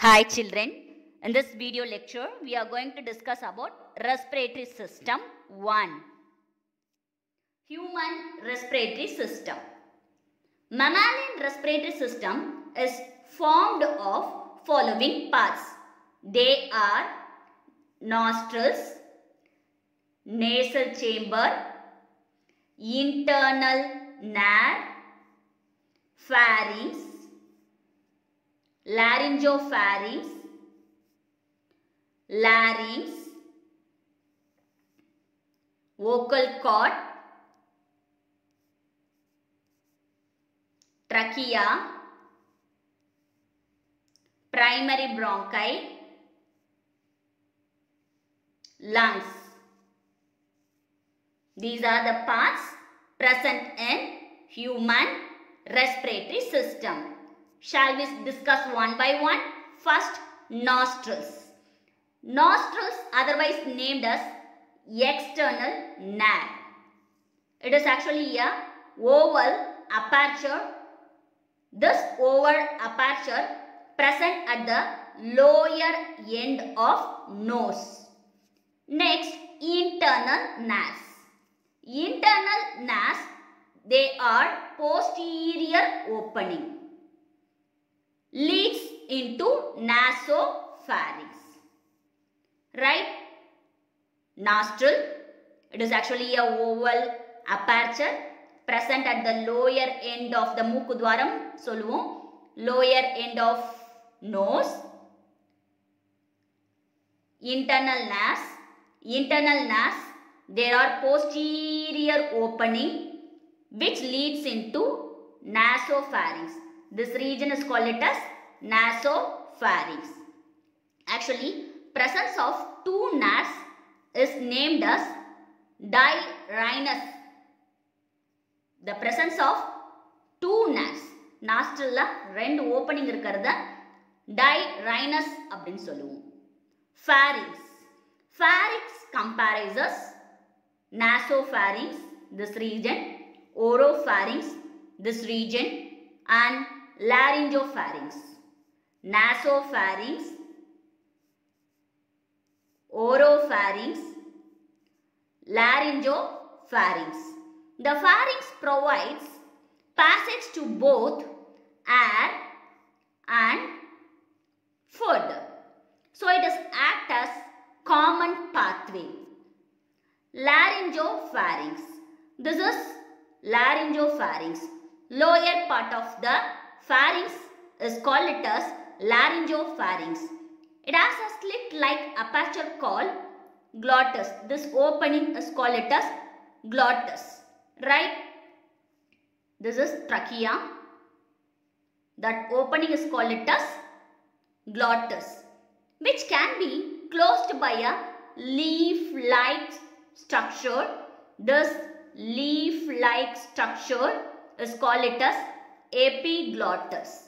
Hi children, in this video lecture we are going to discuss about respiratory system 1. Human respiratory system. Mammalian respiratory system is formed of following parts. They are nostrils, nasal chamber, internal nares, pharynx, laryngopharynx, larynx, vocal cord, trachea, primary bronchi, lungs. These are the parts present in human respiratory system. Shall we discuss one by one? First, nostrils. Nostrils, otherwise named as external nare. It is actually a oval aperture. This oval aperture present at the lower end of nose. Next, internal nares. Internal nares, they are posterior opening, leads into nasopharynx. Right? Nostril, it is actually a oval aperture present at the lower end of the மூக்குத்வாரம் சொல்லுவோம், lower end of nose. Internal nares, there are posterior opening which leads into nasopharynx. This region is called it as nasopharynx. Actually, presence of two nares is named as dirhinus. The presence of two nares, nostril la rendu opening irukkarada dirhinus appdin solluvom. Pharynx. Pharynx comprises nasopharynx, this region, oropharynx, this region, and laryngopharynx. Nasopharynx, oropharynx, laryngopharynx. The pharynx provides passage to both air and food. So it is act as common pathway. Laryngopharynx. This is laryngopharynx. Lower part of the pharynx is called it as laryngopharynx. It has a slit-like aperture called glottis. This opening is called it as glottis. Right? This is trachea. That opening is called it as glottis, which can be closed by a leaf-like structure. This leaf-like structure is called it as epiglottis.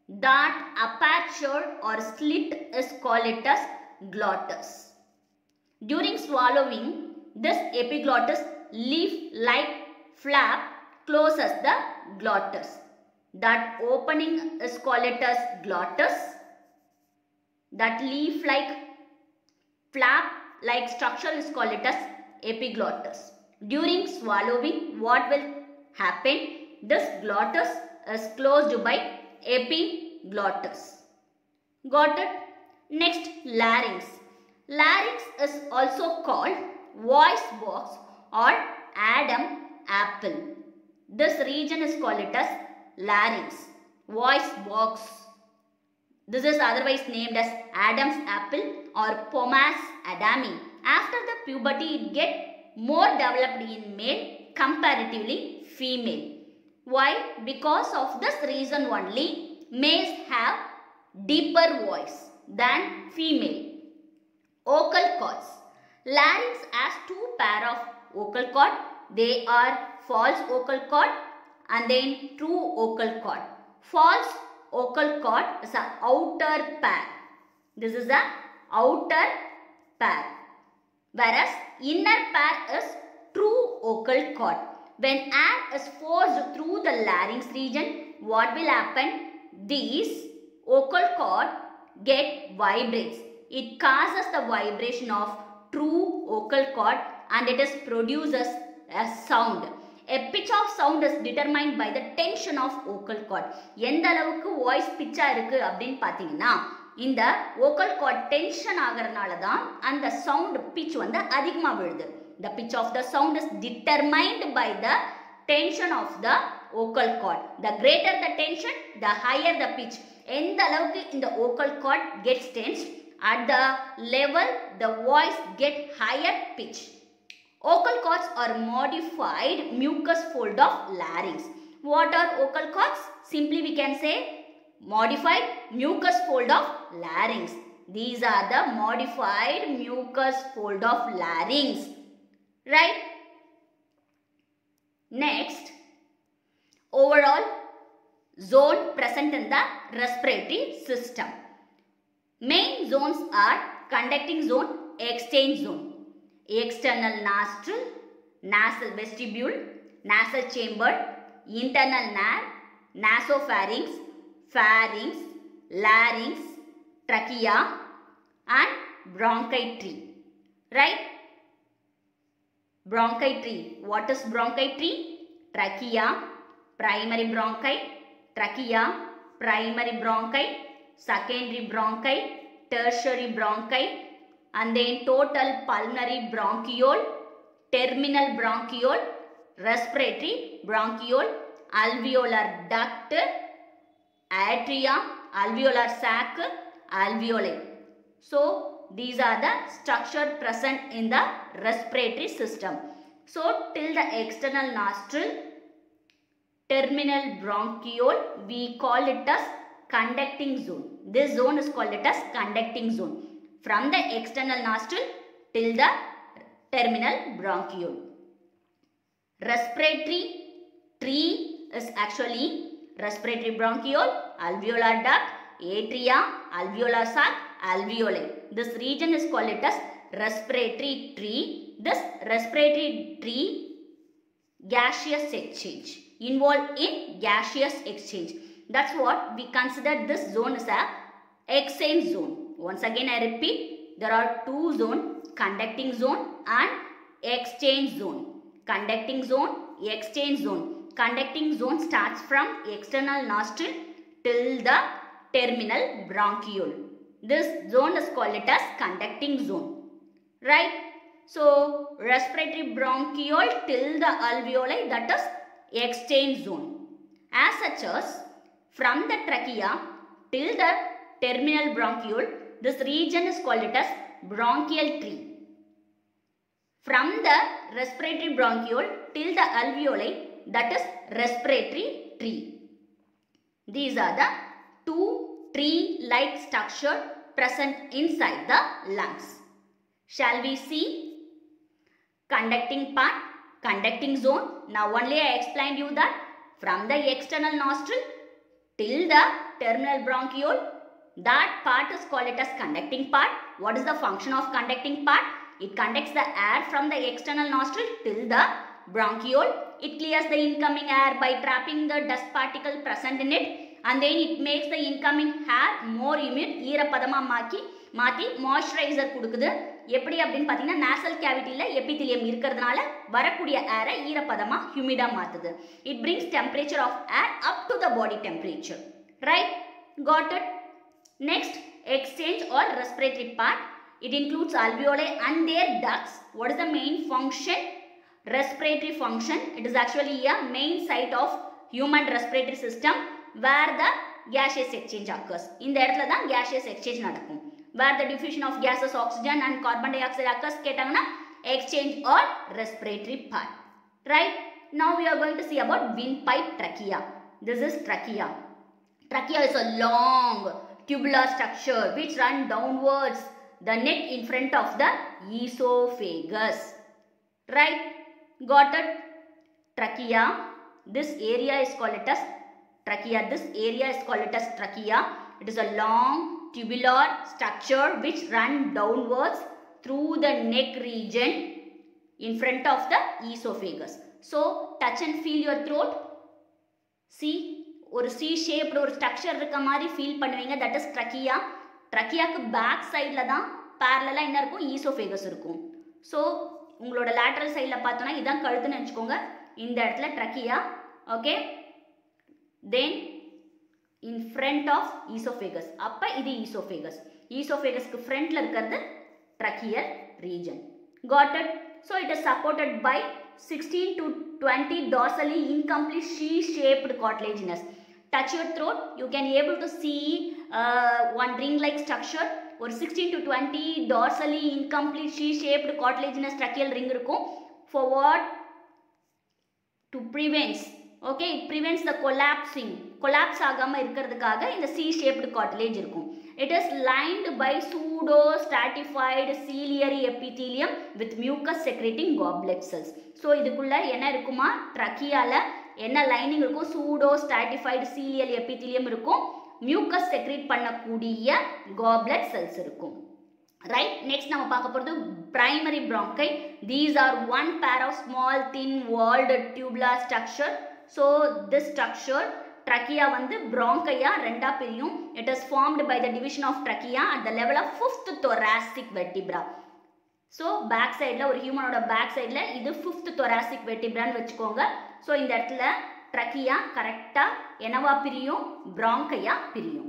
That aperture or slit is called it as glottis. During swallowing, this epiglottis leaf-like flap closes the glottis. That opening is called it as glottis. That leaf-like flap-like structure is called it as epiglottis. During swallowing, what will happen? This glottis is closed by epiglottis. Got it? Next, larynx. Larynx is also called voice box or Adam apple. This region is called it as larynx, voice box. This is otherwise named as Adam's apple or Pomace adami. After the puberty, it gets more developed in male comparatively female. Why? Because of this reason only, males have deeper voice than female. Vocal cords. Larynx has two pair of vocal cord. They are false vocal cord and then true vocal cord. False vocal cord is an outer pair. This is the outer pair. Whereas inner pair is true vocal cord. When air is forced through the larynx region, what will happen? These vocal cord get vibrates. It causes the vibration of true vocal cord and it is produces a sound. A pitch of sound is determined by the tension of vocal cord. எந்த அளவுக்கு voice பிச்சா இருக்கு அப்படின்னு பார்த்தீங்கன்னா இந்த vocal cord tension ஆகறனால தான் அந்த sound pitch வந்து அதிகமா விழுது. The pitch of the sound is determined by the tension of the vocal cord. The greater the tension, the higher the pitch. எந்த அளவுக்கு இந்த vocal cord gets tensed, at the level the voice get higher pitch. Vocal cords are modified mucus fold of larynx. What are vocal cords? Simply we can say modified mucus fold of larynx. These are the modified mucus fold of larynx. Right? Next, overall zone present in the respiratory system. Main zones are conducting zone, exchange zone, external nostril, nasal vestibule, nasal chamber, internal nerve, nasopharynx, pharynx, larynx, trachea and bronchi tree. Right? Bronchi tree. What is bronchi tree? Trachea, primary bronchi, trachea, primary bronchi, secondary bronchi, tertiary bronchi, and then total pulmonary bronchiole, terminal bronchiole, respiratory bronchiole, alveolar duct, atria, alveolar sac, alveoli. So, these are the structure present in the respiratory system. So, till the external nostril, terminal bronchiole, we call it as conducting zone. This zone is called it as conducting zone. From the external nostril till the terminal bronchiole. Respiratory tree is actually respiratory bronchiole, alveolar duct, atria, alveolar sac, alveoli. This region is called it as respiratory tree. This respiratory tree gaseous exchange, involved in gaseous exchange. That's what we consider this zone as a exchange zone. Once again I repeat, there are two zones, conducting zone and exchange zone. Conducting zone, exchange zone. Conducting zone starts from external nostril till the terminal bronchiole. This zone is called it as conducting zone. Right? So, respiratory bronchiole till the alveoli, that is exchange zone. As such as from the trachea till the terminal bronchiole, this region is called it as bronchial tree. From the respiratory bronchiole till the alveoli, that is respiratory tree. These are the two tree-like structure present inside the lungs. Shall we see? Conducting part, conducting zone. Now only I explained you that from the external nostril till the terminal bronchiole, that part is called it as conducting part. What is the function of conducting part? It conducts the air from the external nostril till the bronchiole. It clears the incoming air by trapping the dust particle present in it, and then it makes the incoming air more humid. ஈரப்பதமா மாத்தி moisturizer கொடுக்குது. எப்படி அப்படினு பாத்தீங்கன்னா nasal cavityல epithelium இருக்கிறதுனால வரக்கூடிய ஏரை ஈரப்பதமா ஹியூமிடா மாத்துது. It brings temperature of air up to the body temperature. Right? Got it? Next, exchange or respiratory part. It includes alveoli and their ducts. What is the main function? Respiratory function. It is actually a main site of human respiratory system where the gaseous exchange occurs. In the இடத்துல தான் gaseous exchange நடக்கும். Where the diffusion of gases, oxygen and carbon dioxide occurs, கேட்டாங்கன்னா exchange or respiratory part. Right? Now we are going to see about windpipe trachea. This is trachea. Trachea is a long tubular structure which runs downwards the neck in front of the esophagus. Right? Got it? Trachea. This area is called it as trachea. This area is called it as trachea. It is a long tubular structure which runs downwards through the neck region in front of the esophagus. So, touch and feel your throat. See, ஒரு C shaped ஒரு structure இருக்க மாதிரி feel பண்ணுவீங்க. That is trachea. ட்ரக்கியாக்கு back சைடில் தான் பேரலாக என்ன இருக்கும், ஈசோஃபேகஸ் இருக்கும். ஸோ உங்களோட லேட்ரல் சைடில் பார்த்தோன்னா இதான் கழுத்துன்னு வச்சுக்கோங்க, இந்த இடத்துல trachea. Okay, then in front of oesophagus, அப்போ இது ஈசோஃபேகஸ். ஈசோஃபேகஸ்க்கு ஃப்ரண்ட்டில் இருக்கிறது tracheal region. Got it? So it is supported by 16 to 20 dorsally incomplete C-shaped cartilaginous. Touch your throat, you can able to see one ring-like structure. ஒரு 16 to 20 dorsally incomplete C-shaped cartilaginous tracheal ring இருக்கும். For what? To prevents. Okay, it prevents the collapsing. Collapse ஆகாம இருக்கிறதுக்காக இந்த C-shaped cartilage இருக்கும். It is lined by pseudo stratified ciliary epithelium with mucus secreting goblet cells. So இதுக்குள்ள என்ன இருக்குமா, ட்ரக்கியால என்ன lining இருக்கும், சூடோ ஸ்ட்ராட்டிஃபைடு சீலியல் எபித்திலியம் இருக்கும், மியூக்கஸ் செக்ரீட் பண்ணக்கூடிய காப்லெட் செல்ஸ் இருக்கும். ரைட், நெக்ஸ்ட் நம்ம பார்க்க போகிறது primary bronchi. These are one pair of small thin walled tubular structure. So this structure trachea வந்து bronchia ரெண்டா பிரியும். It is formed by the division of trachea at the level of 5th thoracic vertebra. So back சைடில் ஒரு ஹியூமனோட back சைடில் இது 5th thoracic vertebraன்னு வச்சுக்கோங்க. So இந்த இடத்துல ட்ரக்கியா கரெக்டாக என்னவா பிரியும், bronchia பிரியும்.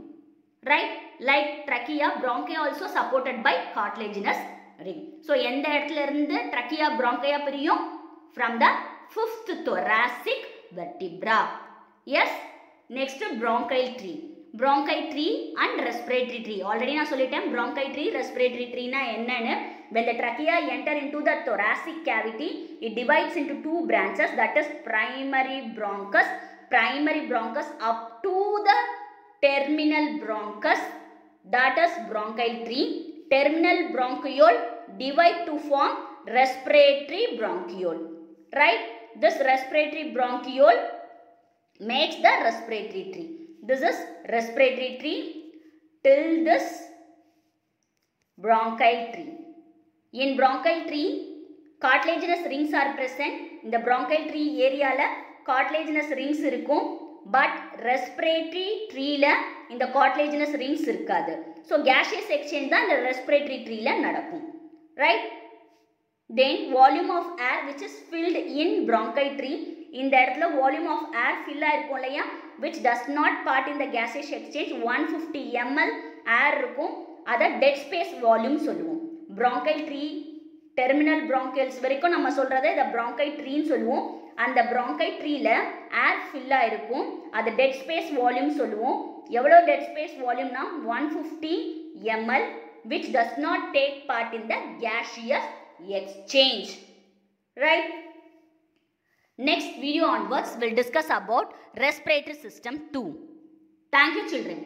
Right, like trachea bronchia also supported by cartilaginous ring. So எந்த இடத்துல இருந்து ட்ரக்கியா bronchia பிரியும், from the 5th thoracic vertebra. Yes, next bronchial tree. bronchial tree and respiratory tree. Already நான் சொல்லிட்டேன் bronchial tree, respiratory tree னா என்னன்னு. When the trachea enter into the thoracic cavity, it divides into two branches, that is primary bronchus. Primary bronchus up to the terminal bronchus, that is bronchial tree. Terminal bronchiole divide to form respiratory bronchiole. Right? This respiratory bronchiole makes the respiratory tree. This is respiratory tree till this bronchial tree. In bronchial tree, cartilaginous rings are present. In the bronchial tree area la cartilaginous rings இருக்கும், but respiratory tree la இந்த cartilaginous rings இருக்காது. So gaseous exchange தான் இந்த respiratory tree la நடக்கும். Right? Then volume of air which is filled in bronchial tree. இந்த இடத்துல volume of air fill ஆயிருக்கும் இல்லையா, which does not part in the gaseous exchange. 150 ml air இருக்கும், அதை dead space volume சொல்லுவோம். bronchial tree, terminal bronchioles வரைக்கும் நம்ம சொல்றதை இத bronchial tree ன்னு சொல்லுவோம். அந்த bronchial treeல air fill ஆயிருக்கும், அது dead space volume சொல்லுவோம். எவ்வளவு dead space volume னா 150 ml, which does not take part in the gaseous exchange. Right? Next video onwards we'll discuss about respiratory system 2. Thank you children.